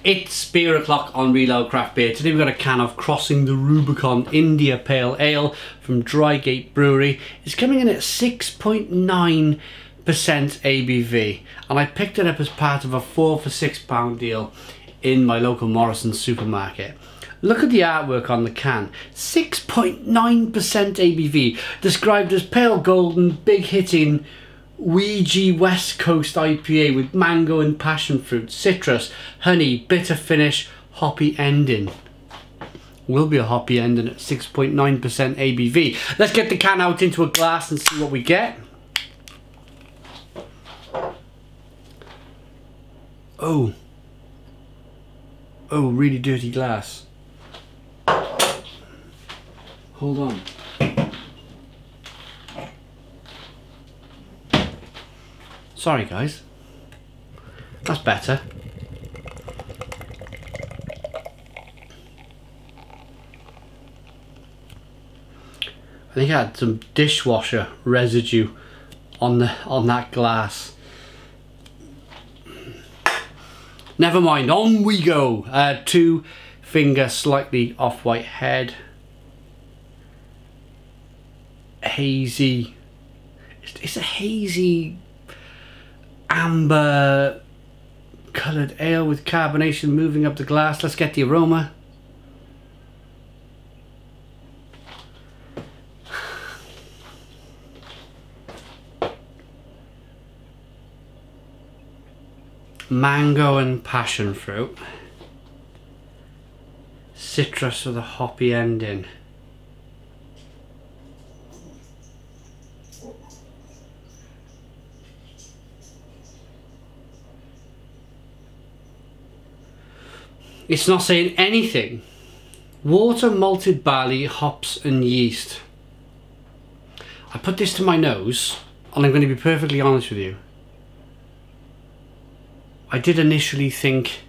It's beer o'clock on Reload Craft Beer. Today we've got a can of Crossing the Rubicon India Pale Ale from Drygate Brewery. It's coming in at 6.9% ABV, and I picked it up as part of a 4 for £6 deal in my local Morrison's supermarket. Look at the artwork on the can. 6.9% ABV, described as pale golden, big hitting Ouija West Coast IPA with mango and passionfruit, citrus, honey, bitter finish, hoppy ending. Will be a hoppy ending at 6.9% ABV. Let's get the can out into a glass and see what we get. Oh, really dirty glass. Hold on. Sorry guys, that's better. I think I had some dishwasher residue on that glass. Never mind, on we go. 2 finger slightly off-white head. Hazy. It's a hazy amber coloured ale with carbonation moving up the glass. Let's get the aroma. Mango and passion fruit. Citrus with a hoppy ending. It's not saying anything. Water, malted barley, hops and yeast. I put this to my nose and I'm going to be perfectly honest with you. I did initially think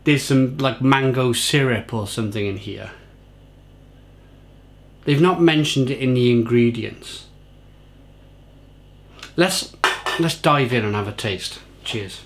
there's some like mango syrup or something in here. They've not mentioned it in the ingredients. Let's dive in and have a taste. Cheers.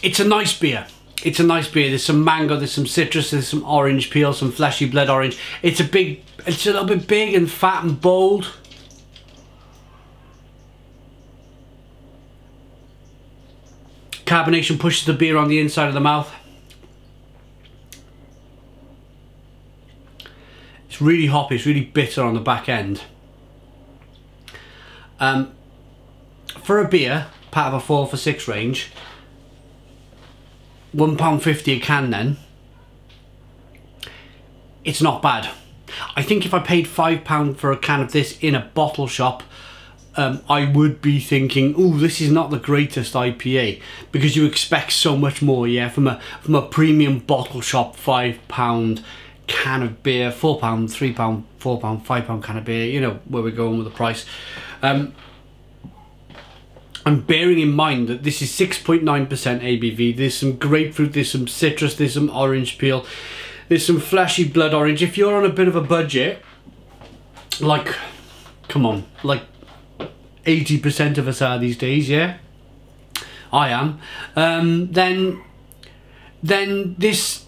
It's a nice beer. It's a nice beer. There's some mango, there's some citrus, there's some orange peel, some fleshy blood orange. It's a little bit big and fat and bold. Carbonation pushes the beer on the inside of the mouth. It's really hoppy, it's really bitter on the back end. For a beer, part of a 4 for £6 range, £1.50 a can then, it's not bad. I think if I paid £5 for a can of this in a bottle shop, I would be thinking, oh, this is not the greatest IPA, because you expect so much more, yeah, from a premium bottle shop £5 can of beer, £4, £3, £4, £5 can of beer, you know where we're going with the price. I'm bearing in mind that this is 6.9% ABV. There's some grapefruit, there's some citrus, there's some orange peel, there's some fleshy blood orange. If you're on a bit of a budget, like, come on, like 80% of us are these days, yeah? I am. Then this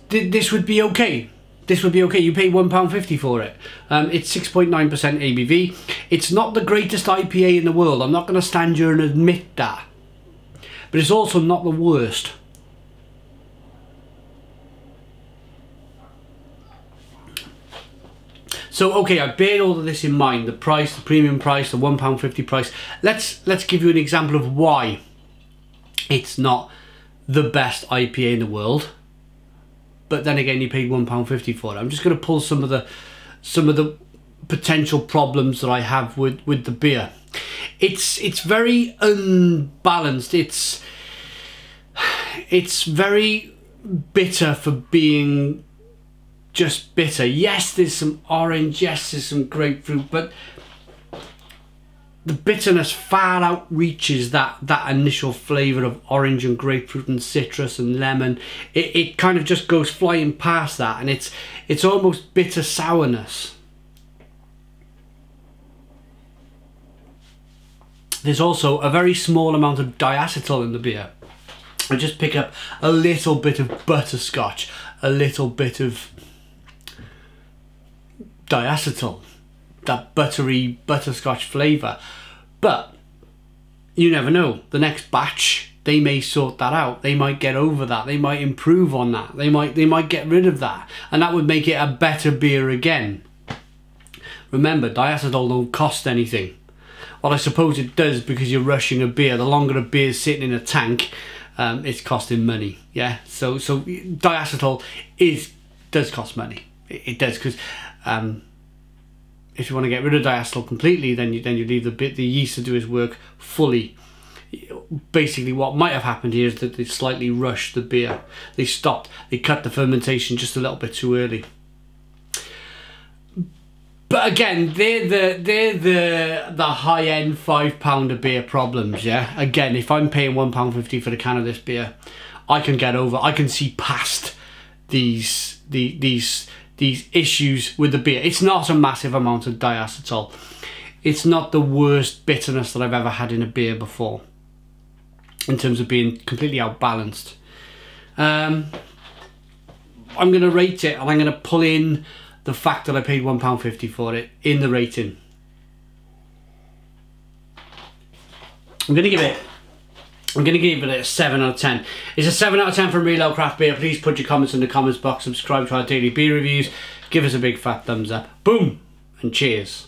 would be okay. This would be okay. You pay £1.50 for it. It's 6.9% ABV. It's not the greatest IPA in the world. I'm not going to stand here and admit that. But it's also not the worst. So, okay, I bear all of this in mind. The price, the premium price, the £1.50 price. Let's give you an example of why it's not the best IPA in the world. But then again, you paid £1.50 for it. I'm just going to pull some of the potential problems that I have with the beer. It's very unbalanced. It's very bitter for being just bitter. Yes, there's some orange. Yes, there's some grapefruit, but the bitterness far outreaches that initial flavour of orange and grapefruit and citrus and lemon. It kind of just goes flying past that, and it's almost bitter sourness. There's also a very small amount of diacetyl in the beer. I just pick up a little bit of butterscotch, a little bit of diacetyl, that buttery butterscotch flavour. But you never know, the next batch they may sort that out. They might get over that, they might improve on that, they might get rid of that, and that would make it a better beer again. Remember, diacetyl don't cost anything. Well, I suppose it does, because you're rushing a beer. The longer a beer's sitting in a tank, it's costing money. Yeah, so diacetyl does cost money. It does, because if you want to get rid of diacetyl completely, then you leave the yeast to do its work fully. Basically, what might have happened here is that they slightly rushed the beer. They cut the fermentation just a little bit too early. But again, they're the high-end £5 beer problems, yeah? Again, if I'm paying £1.50 for the can of this beer, I can see past these issues with the beer. It's not a massive amount of diacetyl. It's not the worst bitterness that I've ever had in a beer before, in terms of being completely outbalanced. I'm going to rate it, and I'm going to pull in the fact that I paid £1.50 for it in the rating. I'm going to give it a 7 out of 10. It's a 7 out of 10 from Real Ale Craft Beer. Please put your comments in the comments box, subscribe to our daily beer reviews, give us a big fat thumbs up. Boom, and cheers.